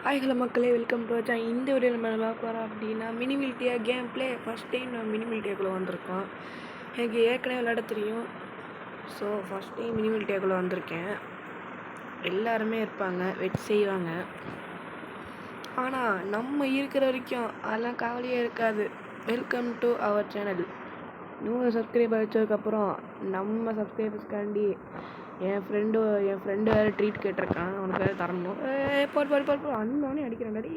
Hi hello மக்களே, welcome to வச்சா. இந்த வீடியோ நம்ம பார்க்க போகிறோம் அப்படின்னா Mini Militia game play. First time நான் மினிமில்ட்டியாக்குள்ளே வந்திருக்கோம். எனக்கு ஏற்கனவே விளையாட தெரியும். ஸோ ஃபஸ்ட் டைம் மினிமில்ட்டியாக்குள்ளே வந்திருக்கேன். எல்லாருமே இருப்பாங்க, வெயிட் செய்வாங்க. ஆனால் நம்ம இருக்கிற வரைக்கும் அதெல்லாம் கவலையே இருக்காது. Welcome to our channel. 100 subscriber வச்சதுக்கப்புறம் நம்ம சப்ஸ்கிரைபர்ஸ்க்காண்டி என் ஃப்ரெண்டு வேறு ட்ரீட் கேட்டிருக்கான். அவனுக்கு வேறு தரணும். போட்டு அண்ணோடனே அடிக்கிறான். அடி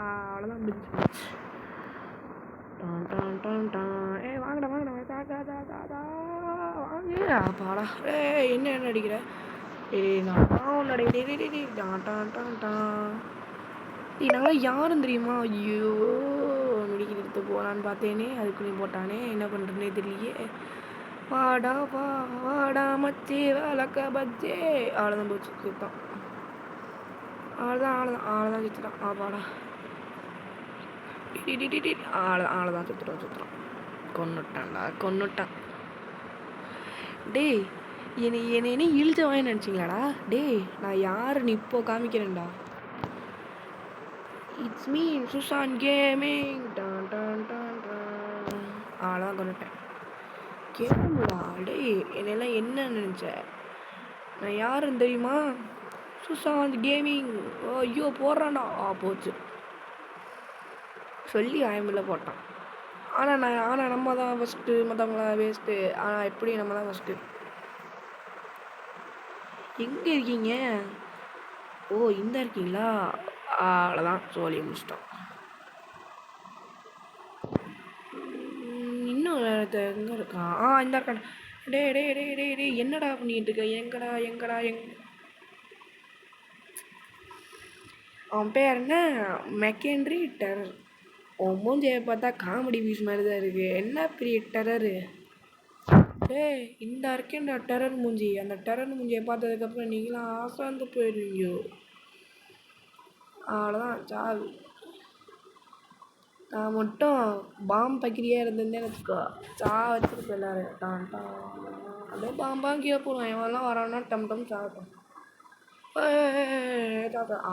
அவ்வளோதான் முடிஞ்சு. வாங்கடா வாங்க அப்பாடா. என்ன அடிக்கிற? நாங்களாம் யாரும் தெரியுமா? ஐயோ, மெடிக்கல் எடுத்து போகலான்னு பார்த்தேனே, அதுக்குள்ளே போட்டானே. என்ன பண்ணுறேன்னே தெரியலையே. வாடா மச்சி வழக்க பச்சே. அவ்வளோதான் போச்சு, சுத்தம். அவ்வளோதான் சுற்றுறான். ஆப்பாடா. அவ்வளோதான் சுற்றுறான். கொன்னுட்டான். டேய், என்னை இழுச்ச வாங்கி நினச்சிங்களாடா? டேய், நான் யாருன்னு இப்போ காமிக்கிறேன்டா. It's me Sujan gaming. அவ்வளோதான் கொண்டுட்டேன். கேமுடா. டேய், என்னெல்லாம் என்ன நினச்ச? நான் யாருன்னு தெரியுமா? சுசாந்த் கேமிங். ஐயோ, போடுறான்டா. போச்சு. சொல்லி ஆயமில்ல போட்டான். ஆனால் நம்ம தான் ஃபஸ்ட்டு, மற்றவங்கள வேஸ்ட்டு. ஆனால் எப்படி நம்ம தான் ஃபஸ்ட்டு. எங்கே இருக்கீங்க? இந்த இருக்கீங்களா? அவ்வளோதான், சோழியை முடிச்சிட்டோம். இன்னும் எங்கே இருக்கான்? இந்த இருக்கான். டே என்னடா பண்ணிட்டு இருக்க? எங்கடா அவன் பேர் என்ன? மெக்கென்ட்ரி டெரர். உன் மூஞ்சியை பார்த்தா காமெடி பீஸ் மாதிரி தான் இருக்குது. என்ன பெரிய டெரரு? இந்த இருக்கேன்டா டெரர் மூஞ்சி. அந்த டெரர் மூஞ்சியை பார்த்ததுக்கப்புறம் நீங்களாம் ஆசாந்து போயிடுவீங்க. அவ்வளோதான், சாவு. நான் மட்டும் பாம்பு பக்கிரியாக இருந்திருந்தேன்னு வச்சுக்கோ, வச்சுருப்பேன் எல்லாரும். அப்படியே பாம்பாக கீழே போடுவேன். எவெல்லாம் வரான்னா டம் சாகட்டும்.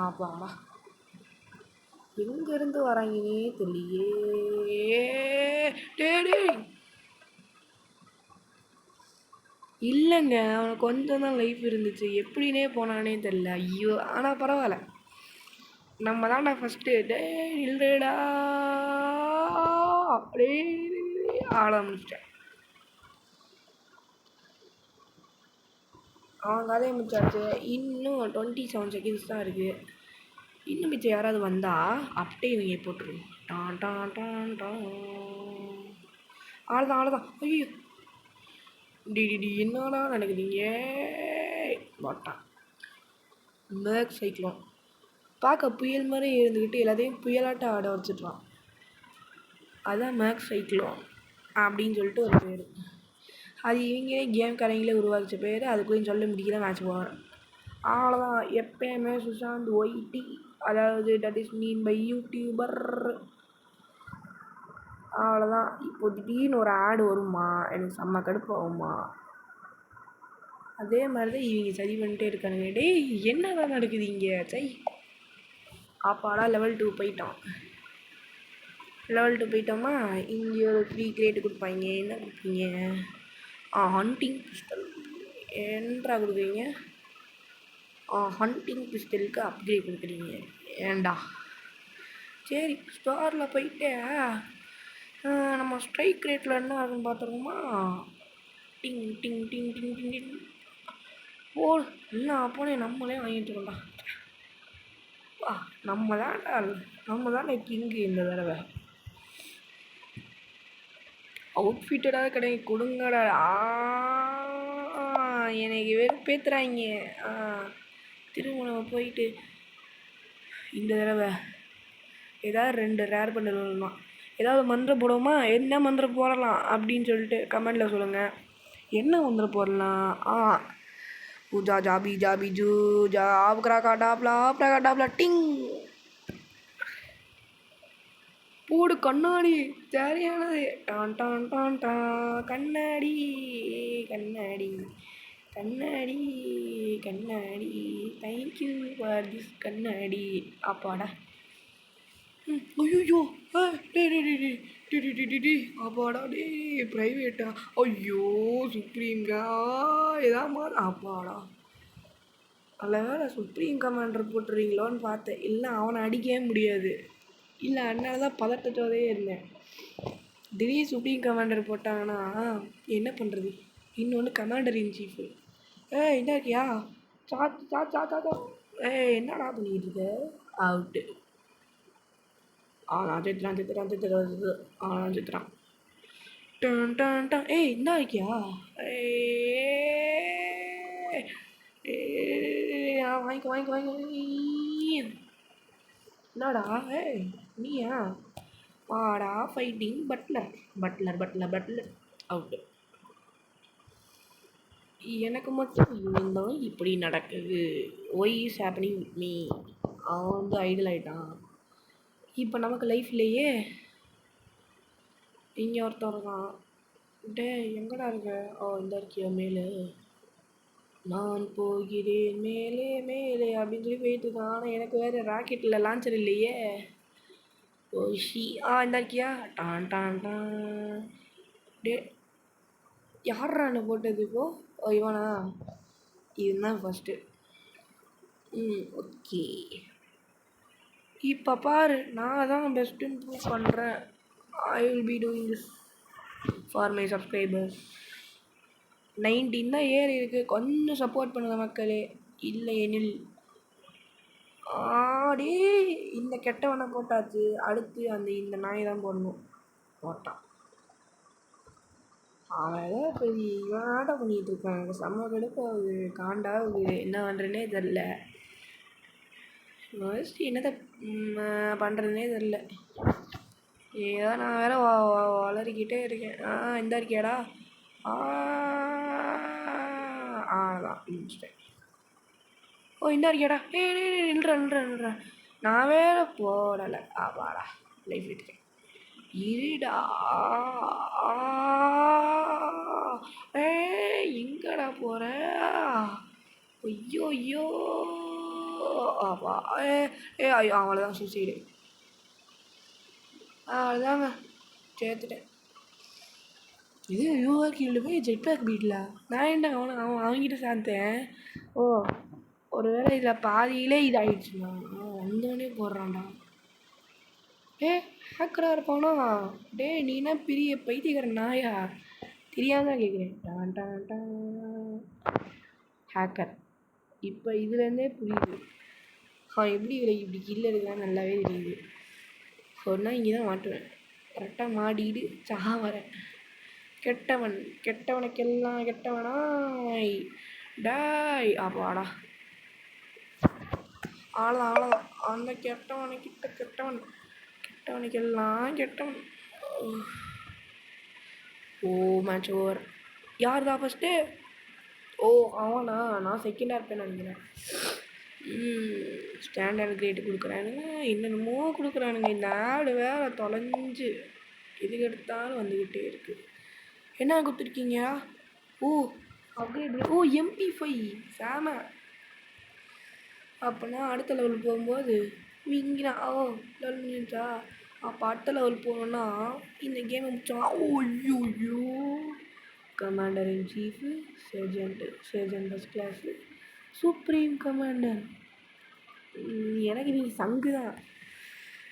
ஆப்பாடா. எங்கேருந்து வராங்கன்னே தெரியலையே. இல்லைங்க, அவனுக்கு கொஞ்சம் தான் லைஃப் இருந்துச்சு. எப்படின்னே போனானே தெரியல. ஐயோ, ஆனால் பரவாயில்ல, நம்ம தான்டா ஃபஸ்ட்டு. இல்லைடா, அப்படியே ஆள முடிச்சிட்டேன். அவன் கதையை முடிச்சாச்சு. இன்னும் 27 செகண்ட்ஸ் தான் இருக்குது. இன்னும் மிச்சம் யாராவது வந்தால் அப்படியே இவங்க போட்டுருவோம். அவ்வளோதான். ஐயோ, என்னடா நடக்குதுங்க? போட்டான். மேக் சைக்ளோன் பார்க்க புயல் மாதிரி இருந்துக்கிட்டு எல்லாத்தையும் புயலாட்டம் ஆட வச்சுட்றான். அதுதான் மேக் சைக்ளோன் அப்படின்னு சொல்லிட்டு ஒரு பேர். அது இவங்களே கேம்காரங்களே உருவாக்கிச்ச பேர். அதுக்குள்ளேயும் சொல்ல முடியல. மேட்ச் போவார். அவ்வளோதான். எப்பயுமே சுஷாந்த் ஒய்டி, அதாவது that is mean by YouTuber. அவ்வளோதான். இப்போ திடீர்னு ஒரு ஆடு வருமா, எனக்கு செம்ம கடுப்பு ஆகுமா. அதே மாதிரி தான் இவங்க சரி பண்ணிட்டே இருக்கானுங்க. டேய், என்னதான் நடக்குது இங்கே? ஆப்பாடா, லெவல் 2 போயிட்டோம். லெவல் 2 போயிட்டோமா? இங்கே ஒரு ஃப்ரீ கிரேட்டு கொடுப்பாங்க. என்ன கொடுப்பீங்க? Hunting pistol. என்னடா கொடுக்குறீங்க? ஹண்டிங் பிஸ்டலுக்கு அப்கிரேட் கொடுக்குறீங்க. ஏண்டா? சரி, ஸ்டோரில் போயிட்டு நம்ம ஸ்ட்ரைக் ரேட்டில் என்ன ஆகுதுன்னு பார்த்துருவோமா? டிங் டிங் டிங் டிங் டிங் டிங். இல்லை, அப்போனே நம்மளே வாங்கிட்டு இருக்கோம்டா. நம்ம தான் கிங்கு இந்த தடவை. அவுட்ஃபிட்டடாக கிடையாது, கொடுங்கடா. எனக்கு வெறுப்பேத்துறாங்க. திரும்ப நம்ம போயிட்டு இந்த தடவை ஏதாவது 2 ரேர் பண்ணல் வரலாம். ஏதாவது மந்திரம் போடுவோமா? என்ன மந்திரம் போடலாம் அப்படின்னு சொல்லிட்டு கமெண்டில் சொல்லுங்கள். என்ன மந்திரம் போடலாம்? பூஜா ஜாபி ஜாபி ஜூ ஜா ஆப்ரா காட்டாப்லா டிங். போடு கண்ணாடி. சரியானது. கண்ணாடி. கண்ணாடி கண்ணாடி தேங்க்யூ ஃபார் திஸ் கண்ணாடி. அப்பாடா. ஐயோ அப்பாடா டே ப்ரைவேட்டா. ஐயோ சுப்ரீம்கா ஏதாவது மாதிரி அப்பாடா. நல்ல வேலை சுப்ரீம் கமாண்டர் போட்டுறீங்களோன்னு பார்த்தேன். இல்லை அவனை அடிக்கவே முடியாது. இல்லை அதனால தான் பதட்டத்தோடே இருந்தேன். திடீர் சுப்ரீம் கமாண்டர் போட்டாங்கன்னா என்ன பண்ணுறது? இன்னொன்று கமாண்டர் இன் சீஃபு. என்ன இருக்கியா சா என்னடா பண்ணிக்கிட்டு இருக்க? அவுட்டு. சித்திரான் டன் டன் டன். என்ன இருக்கியா? வாங்கிக்கோ. என்னடா நீயா? வாடா ஃபைட்டிங் பட்லர் அவுட்டு. எனக்கு மட்டும் இன்னும் இப்படி நடக்குது. Why is happening with me. அவன் வந்து ஐடல் ஆகிட்டான். இப்போ நமக்கு லைஃப்லேயே இங்கே ஒருத்தர் தான். டே எங்கடா இருக்க? இந்த இருக்கியா மேலே? நான் போகிறேன் மேலே அப்படின்னு சொல்லி போயிட்டு இருக்கான். ஆனால் எனக்கு வேறு ராக்கெட்டில் லான்ச்சர் இல்லையே. இந்த இருக்கியா? டான் டான் டான். டே யார்ரான்னு போட்டது இப்போது? இவனா? இதுதான் ஃபஸ்ட்டு. ஓகே. இப்போ பாரு, நான் தான் பெஸ்ட்டுன்னு ப்ரூவ் பண்ணுறேன். I will be doing this for my subscribers. 19 தான் ஏறி இருக்குது. கொஞ்சம் சப்போர்ட் பண்ணுங்க மக்களே. இல்லை எனில் ஆடே இந்த கெட்டவனை போட்டாச்சு. அடுத்து இந்த நாய் தான் போடணும். போட்டான். அவன் ஏதோ பெரிய இவன் ஆட்டம் பண்ணிகிட்டு இருக்கான். எனக்கு செம்ம கடுப்பாகுது, காண்டாகுது. என்ன பண்ணுறேன்னே தெரில. ஃபஸ்ட்டு என்னத்தை பண்ணுறதுனே தெரில. ஏதோ நான் வேறு வளரிக்கிட்டே இருக்கேன். இந்த இருக்கியாடா? அதான் முடிச்சிட்டேன். இந்த இருக்கியாடா? நில்றா. நான் வேறு போடலை. வாடா லைஃப் விட்டுட்டேன். இருடா. எங்கடா போற? ஐயோ ஆப்பா. அவ்வளோதான் சூசைடு. அவ்வளோதாங்க சேர்த்துட்டேன். இது யூஆர்கியில் போய் ஜெட் பேக் பீட்டில் நான் என்ன அவன்கிட்ட சேர்த்தேன். ஒரு வேளை இதில் பாதியிலே இதாகிடுச்சுண்ணா. வந்தோடனே போடுறான்டா. ஹேக்கராக இருப்பானா? நீனா பெரிய பைத்தியக்கார நாயா? தெரியாமல் தான் கேட்குறேன். டான் டான் டான். ஹேக்கர். இப்போ இதுலேருந்தே புரியுது எப்படி இப்படி கீழே இருக்கான்னு நல்லாவே தெரியுது. சொன்னா இங்கே தான் மாட்டுவேன். கரெக்டாக மாடிக்கிட்டு வரேன். கெட்டவனுக்கெல்லாம் கெட்டவனாய் டாய். அப்பாடா. அவ்வளோதான். அந்த கெட்டவனுக்கெல்லாம் கெட்டவன். Match over. யார் தான் ஃபஸ்ட்டு? அவனா? நான் செகண்டாக இருப்பேன்னு நினைக்கிறேன். ஸ்டாண்டர்ட் கிரேடு கொடுக்குறானுங்க, என்னென்னமோ கொடுக்குறானுங்க. இந்த ஆடு வேறு தொலைஞ்சு எதுக்கு எடுத்தாலும் வந்துக்கிட்டே இருக்குது. என்ன கொடுத்துருக்கீங்க? அப்கிரேட். MP5 சாம. அப்போனா அடுத்த லெவல் போகும்போது இங்கே லெவல் முடிஞ்சா அப்போ அடுத்த லெவல் போகணுன்னா இந்த கேமை முடிச்சோம். ஐயோ commander in chief, sergeant first class, supreme commander. எனக்கு நீ சங்கு தான்.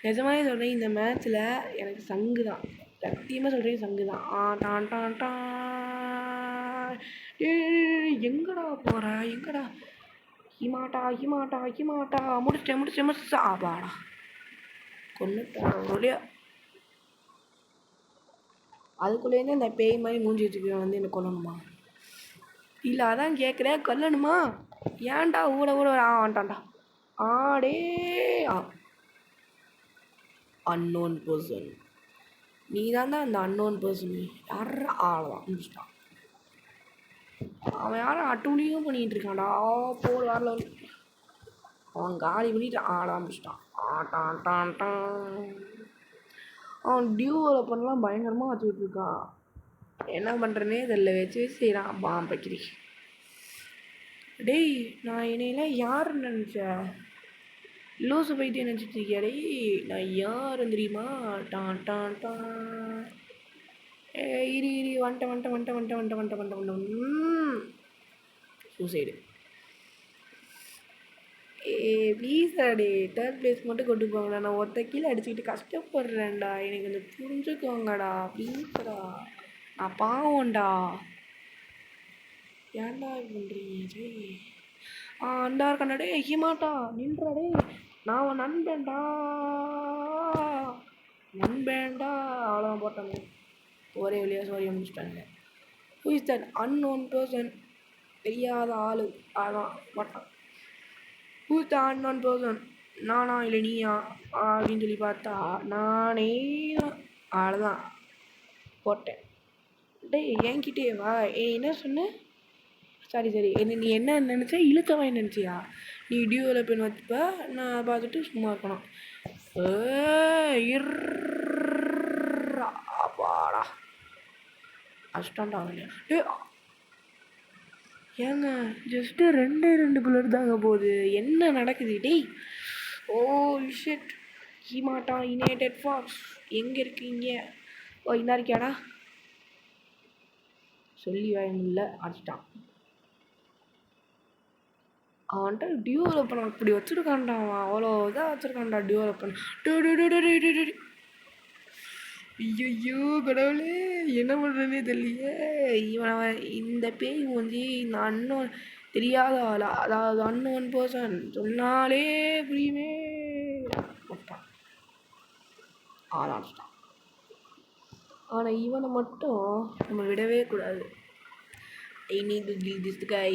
நிஜமாவே சொல்கிறேன், இந்த மேட்ச்சில் எனக்கு சங்கு தான். சத்தியமாக சொல்கிறேன், சங்கு தான். டான் டான் டான். எங்கடா போகிற? எங்கடா? ஹிமாட்டா முடிச்சிட்டேன். ஆபாடா கொன்னுட்டான் ஒரே. அதுக்குள்ளேருந்து அந்த பேய் மாதிரி மூஞ்சி வச்சுக்கிறேன் வந்து என்னை கொல்லணுமா? இல்லை அதான் கேட்குறேன், கொல்லணுமா? ஏன்டா ஊட வந்துட்டான்டா. ஆடே அன்னோன் பர்சன். நீ தான்டா அந்த அன்னோன் பர்சன். யாரா? ஆளதான் முடிச்சிட்டான். அவன் யாரும் அட்டூழியும் பண்ணிகிட்டு இருக்கான்டா. போர் வேற லெவல். அவன் காலி பண்ணிட்டு ஆட ஆரம்பிச்சிட்டான். அவன் டியூவில் பண்ணலாம் பயங்கரமாக வச்சுக்கிட்டு இருக்கான். என்ன பண்ணுறனே தெரியல. வச்சு செய்கிறான் பாம்பு வைக்கிறி. டேய் நான் என்னையெல்லாம் யாருன்னு நினச்சேன்? லூசு பைத்தியம் நினச்சிட்டு இருக்கியா டேய்? நான் யாருன்னு தெரியுமா? டான் டான் டான். ஏ இரு இரு வந்துட்டேன். சூசைடு. ப்ளீஸ்டா டே, தேர்ட் பிளேஸ் மட்டும் கொண்டு போங்கடா. நான் ஒருத்த கீழே அடிச்சுக்கிட்டு கஷ்டப்படுறேன்டா. எனக்கு கொஞ்சம் புரிஞ்சுக்கோங்கடா ப்ளீஸ்டா. நான் பாவம்டா. ஏன்டா பண்ணுறீங்க டே? அண்டா இருக்காண்டா டே. ஹிமாட்டா நின்றா டே. நான் அவன் நண்பேன்டா. அவ்வளோதான் போட்டாங்க. ஒரே வழியாக சோரியை முடிச்சிட்டாங்க. Who is that unknown person? தெரியாத ஆளு. அதான் போட்டான். Who is the unknown person? நானா இல்லை நீயா அப்படின்னு சொல்லி பார்த்தா நானே தான். அவ்வளோதான் போட்டேன். டேய் என்கிட்டே வா. என்ன சொன்ன? சாரி என்ன நீ என்ன நினச்ச? இழுத்தவன் நினச்சியா? நீ டியூவில் பெண் வச்சுப்ப, நான் பார்த்துட்டு சும்மா இருக்கணும். அப்பாடா அஷ்டாண்டா இல்லையா? டே ஏங்க ஜஸ்ட்டு 2 புல்லட் தாங்க போகுது. என்ன நடக்குது டேய்? Oh shit. ஹீமாட்டா யுனைடெட் ஃபாக்ஸ் எங்கே இருக்கீங்க? ஓ இந்த இருக்கியாடா? சொல்லி வாங்கில்ல அடிச்சிட்டான். அவன்கிட்ட டியூவலப்பன் அப்படி வச்சுருக்கான்டா. அவன் அவ்வளோ இதாக வச்சுருக்கான்டா டியூவலப்பன். ஐயோ கடவுளே, என்ன பண்ணுறதுனே தெரியலையே. இவன் இந்த பேய் மூஞ்சி இந்த அன்னோன் தெரியாத ஆளா, அதாவது அன்னோன் பர்சன் சொன்னாலே புரியுமே. ஆளாச்சிட்டான். ஆனால் இவனை மட்டும் நம்ம விடவே கூடாது. I need to kill this guy.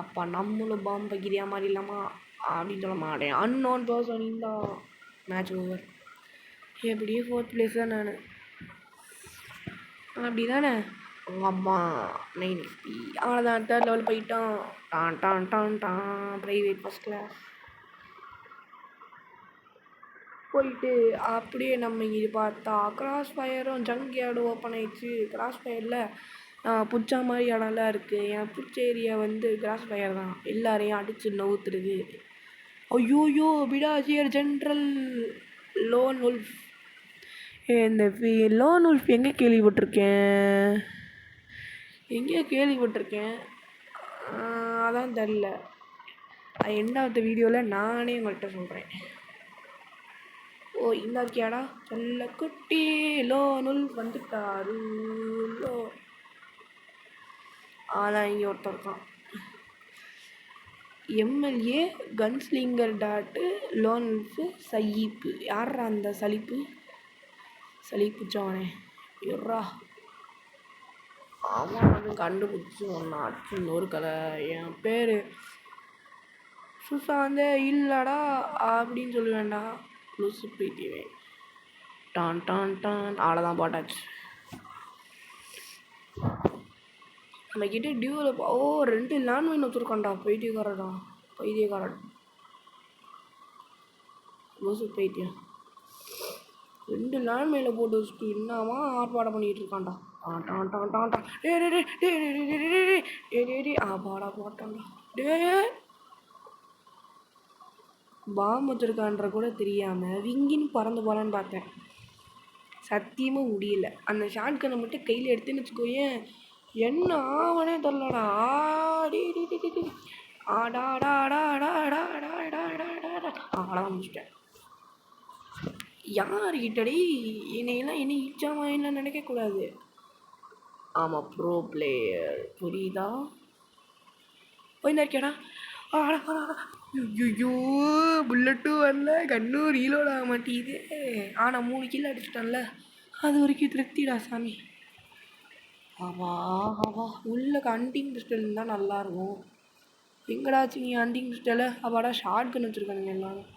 அப்பா நம்மளும் பாம்பு வைக்கிறியா மாதிரி இல்லாமா அப்படின்னு சொல்ல மாட்டேன். அன்னோன் பர்சன் இந்த மேட்ச் ஓவர். எப்படியும் 4th பிளேஸ் தான் நான். அப்படி தானே உங்கள் அம்மா 9 HP. அவ்வளோதான் 3rd லெவல் போயிட்டோம். டான் டான் டான் டான். ப்ரைவேட் ஃபஸ்ட் கிளாஸ் போயிட்டு அப்படியே நம்ம இது பார்த்தா கிராஸ் ஃபயரும் ஜங்க் யார்டும் ஓப்பன் ஆயிடுச்சு. கிராஸ் ஃபயரில் பிடிச்ச மாதிரி இடம்லாம் இருக்குது. எனக்கு பிடிச்ச ஏரியா வந்து கிராஸ் ஃபயர் தான். எல்லாரையும் அடித்து நவுத்துருது. ஐயோயோ பிடாஜியர் ஜென்ரல் லோன் உல்ஃப். இந்த லோன் உல்ஃப் எங்கே கேள்விப்பட்டிருக்கேன்? அதான் தெரில. அது எண்ட் ஆஃப் த வீடியோவில் நானே உங்கள்கிட்ட சொல்கிறேன். ஓ இந்த இருக்கியாடா சொல்ல குட்டி. லோன் உல்ஃப் வந்துட்டாரு. ஆனால் இங்கே ஒருத்தர் இருக்கான். எம்எல்ஏ கன்ஸ்லிங்கர் டாட்டு லோன் உல்ஃபு சயீப்பு. யாரா அந்த சளிப்புச்சவனே எர்ரா. ஆமாம் வந்து கண்டுபிடிச்சி ஒன்று அடிச்சு இன்னொரு கதை. என் பேர் சுசாந்தே இல்லைடா அப்படின்னு சொல்லுவேன்டா. லூசு பைத்தியமே. டான் டான் டான். அவ்வளோதான் போட்டாச்சு. நம்மக்கிட்ட டியூவில் 2 லேண்ட்மைன் வச்சுருக்கான்டா. பைத்தியக்காரன் லூசு பைத்தியம். 2 லேண்ட்மைனில் போட்டு வச்சுட்டு என்னவா ஆர்ப்பாடம் பண்ணிகிட்டு இருக்கான்டா. டான் டான் டான் டான். டே ஆப்பாடா போட்டான்டா. பாம்பு வச்சுருக்கான்ற கூட தெரியாமல் விங்கின்னு பறந்து போகலான்னு பார்த்தேன். சத்தியமாக முடியல. அந்த ஷார்ட் கன்னை மட்டும் கையில் எடுத்துன்னு வச்சுக்கோயேன், என்ன ஆவனே தெரிலடா. அவ்வளோதான் முடிச்சிட்டேன். யாருக்கிட்டடி என்னையெல்லாம் என்ன இச்சாமா என்ன நினைக்கக்கூடாது. ஆமாம் ப்ரோ பிளேயர் புரியுதா? போய் இருக்கியாடா. ஐயோ புல்லட்டும் வரல, கண்ணும் ரீலோட் ஆக மாட்டேங்குது. ஆனால் 3 கிலோ அடிச்சுட்டான்ல, அது வரைக்கும் திருப்திடா சாமி. ஆவா உள்ள ஹண்டிங் பிஸ்டல் இருந்தால் நல்லாயிருக்கும். எங்கடாச்சு நீ ஹண்டிங் பிஸ்டலை? அப்பாடா ஷார்ட் கன் வச்சுருக்கானுங்க எல்லாரும்.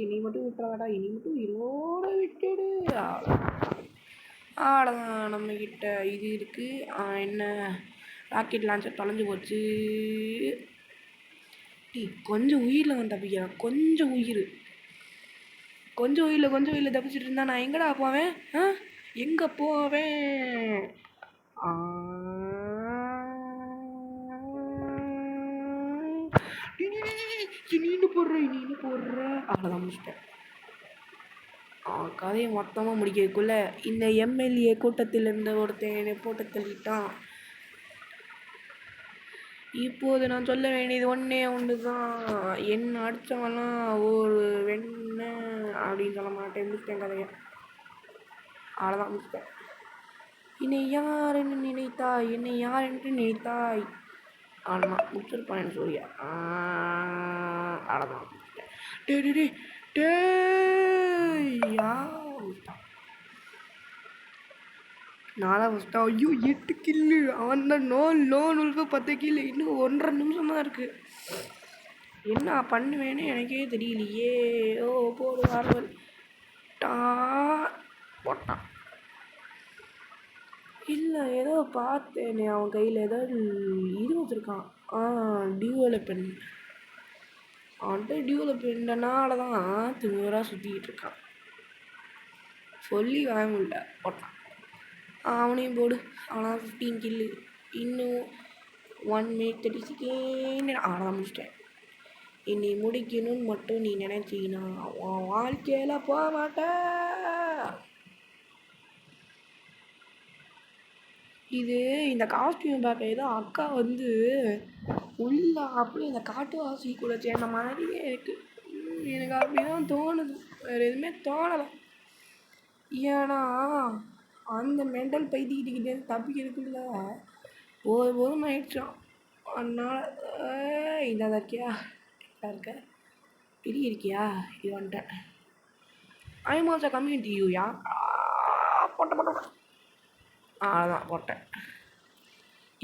இனி மட்டும் விட்டுறாடா, இனி மட்டும் இதோட விட்டுடு. அவ்வளோதான் நம்மக்கிட்ட இது இருக்குது. என்ன ராக்கெட் லான்ச்சர் தொலைஞ்சு போச்சு. கொஞ்சம் உயிரில் வந்து தப்பிக்கிறேன். கொஞ்சம் உயிரில் தப்பிச்சிட்டு இருந்தா நான் எங்கடா போவேன்? எங்கே போவேன்? போடுற அவ்வளோதான் முடிச்சிட்டேன். கதையை மொத்தமாக முடிக்கிறதுக்குள்ள இந்த எம்எல்ஏ கூட்டத்தில் இருந்த ஒருத்தன் என்னை போட்டு தள்ளிட்டான். இப்போது நான் சொல்ல வேண்டியது ஒன்று தான். என்ன அடித்தவெல்லாம் ஒரு வெண்ண அப்படின்னு சொல்ல மாட்டேன். முடிச்சிட்டேன் கதையை. அவ்வளோதான் முடிச்சிட்டேன். என்னை யார் என்று நினைத்தாய், என்னை யார் என்று நினைத்தாய். அவ்வளோதான் முடிச்சிருப்பான் சூர்யா. அவ்வளோதான் முடிச்சிட்டேன். நாலாம் ஃபஸ்ட்டா? ஐயோ 8 கில்லு. அவன் தான் லோன் உல்ஃபு 10 கில்லு. இன்னும் 1.5 நிமிஷம் தான் இருக்குது. என்ன பண்ணுவேன்னு எனக்கே தெரியலையே. போடு ஆர்வல் போட்டான். இல்லை ஏதோ பார்த்தேனே அவன் கையில் ஏதோ இது வச்சுருக்கான். டியூவலப்பன். அவன்கிட்ட டியூவலப்பன்றனால தான் திமுறாக சுற்றிக்கிட்டு இருக்கான். சொல்லி வாங்க முடியல. போட்டான். அவனையும் போடு. அவனா 15 கில்லு. இன்னும் 1 minute 30 செகண்ட். அவனை முடிச்சிட்டேன். என்னை முடிக்கணும்னு மட்டும் நீ நினைச்சீங்கன்னா உன் வாழ்க்கையில் போக மாட்டேன். இது இந்த காஸ்டியூம் பார்க்க ஏதோ அக்கா வந்து உள்ள அப்படியே இந்த காட்டுவாசி கூட சேர்ந்த மாதிரியே இருக்குது. எனக்கு அப்படிதான் தோணுது. வேறு எதுவுமே தோணலை. ஏன்னா அந்த மெண்டல் பைத்திக்கிட்டே தப்பிக்கிறதுக்குள்ள போதும் ஆயிடுச்சான். அதனால் இந்த இருக்கியா இருக்க பெரிய இருக்கியா இது வந்துட்டேன். ஐம் ஆல்சோ கம்யூனிட்டி யூயா. போட்டேன். அதான் போட்டேன்.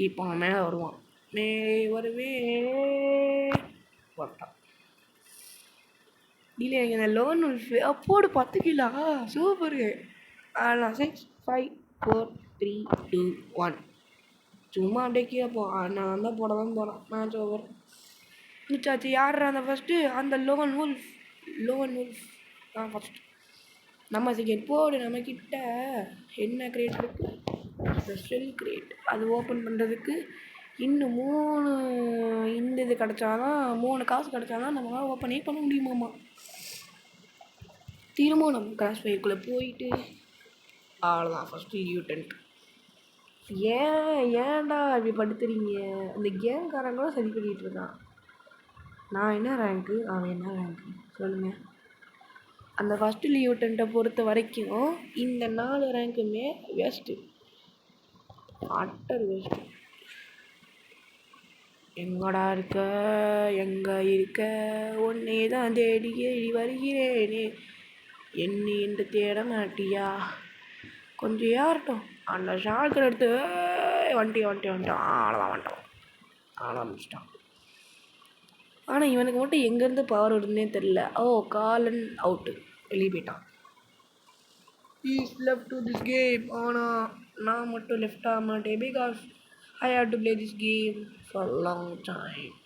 இப்போ அவன் மேலே வருவான். வருவே போட்டான். இல்லை எனக்கு இந்த லோன் அப்போடு 10 கிலோ சூப்பரு. ஆனால் 6 5 4 3 2 1 சும்மா அப்படியே கீழே நான் தான் போட தான் போகிறேன். Match over. மிச்சாச்சு. யார் அந்த ஃபஸ்ட்டு? அந்த லோன் உல்ஃப் தான் ஃபஸ்ட்டு. நம்ம செகண்ட் போடு. நம்மக்கிட்ட என்ன கிரேட் இருக்குது? Special great. அது ஓப்பன் பண்ணுறதுக்கு இன்னும் 3 இந்த இது கிடச்சாதான் 3 காசு கிடச்சாதான் நம்மளால் ஓப்பனே பண்ண முடியுமாம்மா. திரும்ப நம்ம கிராஸ் ஃபயருக்குள்ளே போயிட்டு அவ்வளோதான் ஃபஸ்ட்டு யூடென்ட். ஏன்டா இப்படி படுத்துறீங்க? அந்த கேம்காரங்களும் சரி பண்ணிகிட்டு இருக்கான். நான் என்ன ரேங்க்கு, அவன் என்ன ரேங்க்கு சொல்லுங்கள். அந்த ஃபஸ்ட்டு லியூட்டன்ட்டை பொறுத்த வரைக்கும் இந்த 4 ரேங்க்குமே வேஸ்ட்டு. Utter waste. எங்கடா இருக்க, எங்கே இருக்க, உன்னே தான் தேடி வருகிறேனே, என்னை என்று தேட மாட்டியா? கொஞ்சம் ஏறட்டும். அந்த ஷார்க்கர் எடுத்து வந்துட்டான். அவ்வளோதான் வந்துட்டான். ஆரம்பிச்சிட்டான். ஆனால் இவனுக்கு மட்டும் எங்கேருந்து பவர் வருதுன்னே தெரில. காலன் அவுட்டு. வெளியே போயிட்டான். Is left to this game. ஆனால் நான் மட்டும் லெஃப்ட் ஆக மாட்டேன். Because I have to play this game for long time.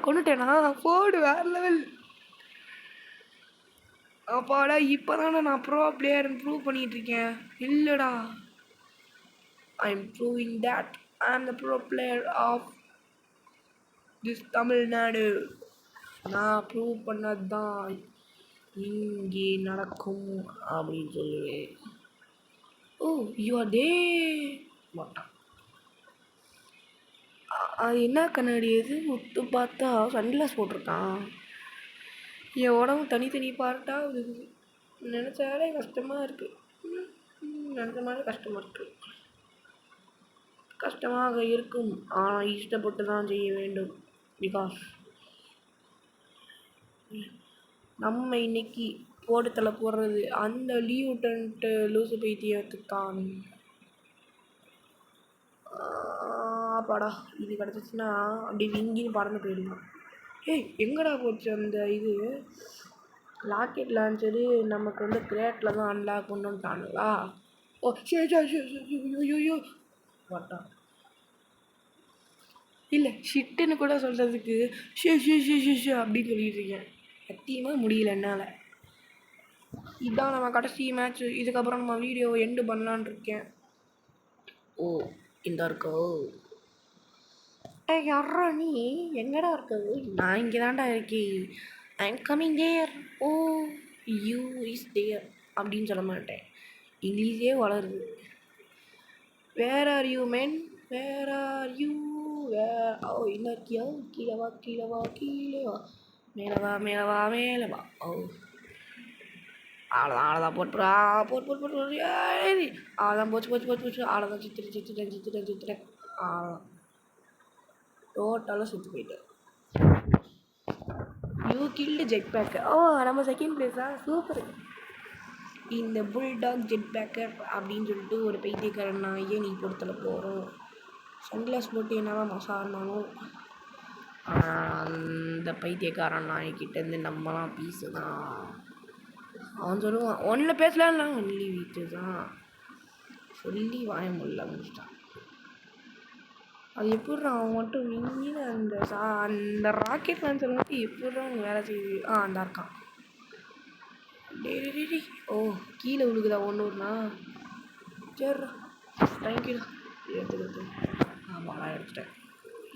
கொண்டுட்டேனா? போடு வேறு லெவல். அப்பாடா இப்போ தானே நான் ப்ரோ பிளேயர்னு ப்ரூவ் பண்ணிகிட்ருக்கேன். இல்லைடா, I am proving that I am the pro player of this Tamil Nadu. நான் ப்ரூவ் பண்ணது தான் இங்கே நடக்கும் அப்படின்னு சொல்லுவேன். யூ ஆர் தே மாட்டான். அது என்ன கண்ணாடி? எது ஒத்து பார்த்தா சன்கிளாஸ் போட்டிருக்கான். என் உடம்பு தனித்தனி பார்ட்டாக இருக்குது. நினச்சாலே கஷ்டமாக இருக்குது. நினச்ச கஷ்டமாக இருக்கும். ஆனால் இஷ்டப்பட்டு தான் செய்ய வேண்டும். பிகாஸ் நம்ம இன்னைக்கு போடுதலை போடுறது அந்த லியூட்டன்ட்டு லூசு பைத்தியத்துக்கு தான். பாடா இது கிடச்சிச்சின்னா அப்படி விங்கின்னு பறந்து போயிடலாம். எங்கடா போச்சு அந்த இது? ராக்கெட் லான்ச்சரு நமக்கு வந்து கிரேட்டில் தான் அன்லாக் பண்ணுன்ட்டானுங்களா? ஐயோ வாட்டா இல்லை ஷிட்டுன்னு கூட சொல்கிறதுக்கு ஷே அப்படின்னு சொல்லிட்டு இருக்கேன். சத்தியமாக முடியல என்னால். இதுதான் நம்ம கடைசி மேட்ச்சு. இதுக்கப்புறம் நம்ம வீடியோ எண்டு பண்ணலான் இருக்கேன். இந்த இருக்கோ யாரா நீ எங்கடா இருக்க நான் இங்கே தான்டா இருக்கேன் I am coming there oh you is there அப்படின்னு சொல்ல மாட்டேன் இங்கிலீஷே வளருது where are you men where are you oh என்ன இருக்கியா கீழே வா கீழே வா கீழே வா மேலே வா மேலே வா மேலே வா ஓ அவ்வளோதான் போட்டுறா போட்டு அவ்வளோதான் போச்சு அவ்வளோதான் சித்துறேன் அவ்வளோதான் டோட்டலாக சுற்றி போயிட்டேன் யூ கில்டு ஜெட் பேக்கர் ஓ நம்ம செகண்ட் பிளேஸா சூப்பர் இந்த புல்டாக் ஜெட் பேக்கர் அப்படின்னு சொல்லிட்டு ஒரு பைத்தியக்காரன் நாயே நீ பொறுத்தல போகிறோம் சன்கிளாஸ் போட்டு என்னதான் மசா இருந்தாலும் அந்த பைத்தியக்காரன் நாய்கிட்டேருந்து நம்மலாம் பீஸு தான் அவன் சொல்லுவான் ஒன்றில் பேசலாம் ஒன்லி வீட்டு தான் சொல்லி வாய முடியல முடிச்சிட்டான் அது எப்படிறா அவன் மட்டும் நீங்க அந்த ராக்கெட் லான்ச்சர் மட்டும் எப்படிறா அவங்க வேலை செய்யுது அந்த இருக்கான் டே ஓ கீழே விழுகுதா ஒன்றுனா சரிடா தேங்க்யூடா எடுத்துக்கிட்டு வாடா எடுத்துட்டேன்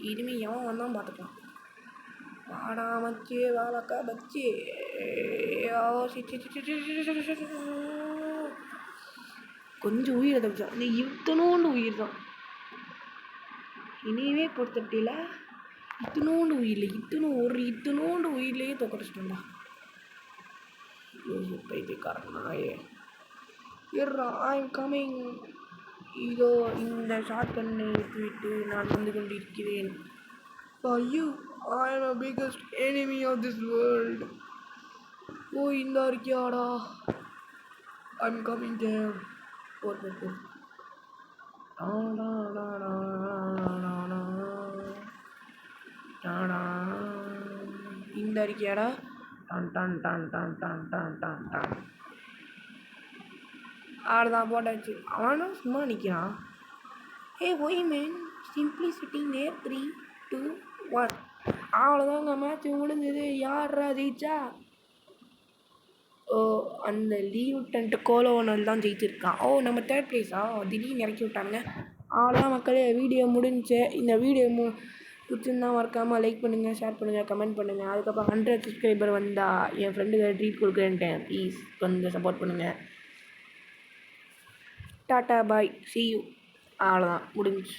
இனிமேல் எவன் வந்தான் பார்த்துக்கலாம் வாடா மச்சி வாழக்கா பச்சி கொஞ்சம் உயிரை தப்பிச்சான் நீ இத்தனோண்டு உயிர் தான் இனிமே பொறுத்தட்டில இத்தனோண்டு உயிரில் இத்தனோண்டு உயிர்லேயே தோக்கடிச்சிட்டோம்டா பைத்தியக்காரன் நாயே இருறா ஐ எம் கமிங் இதோ இந்த ஷார்ட் கண்ணை விட்டுவிட்டு நான் வந்து கொண்டிருக்கிறேன் ஐயோ ஐ am a biggest enemy of this world ஓ இந்த இருக்கியாடா ஐ எம் கமிங் தேர் போர் இந்த இருக்கியாடா டான் டான் டான் டான் டான் டான் டான் டான் ஆடுதான் போட்டாச்சு அவனும் சும்மா நிற்கிறான் hey why man simply sitting near 3 2 1 அவ்வளோதாங்க மேட்ச் முடிஞ்சது யாரா ஜெயிச்சா ஓ அந்த லியூட்டன்ட் கோலோனல் தான் ஜெயிச்சிருக்கான் ஓ நம்ம தேர்ட் ப்ளேஸா திடீர்னு இறக்கி விட்டாங்க அவ்வளோதான் மக்களே வீடியோ முடிஞ்சு இந்த வீடியோ பிடிச்சிருந்தா மறக்காமல் லைக் பண்ணுங்கள் ஷேர் பண்ணுங்கள் கமெண்ட் பண்ணுங்கள் அதுக்கப்புறம் 100 சப்ஸ்கிரைபர் வந்தால் என் ஃப்ரெண்டுக்கு ட்ரீட் கொடுக்குறேன்ட்டேன் ப்ளீஸ் கொஞ்சம் சப்போர்ட் பண்ணுங்கள் டாட்டா பாய் see you அவ்வளோதான் முடிஞ்சு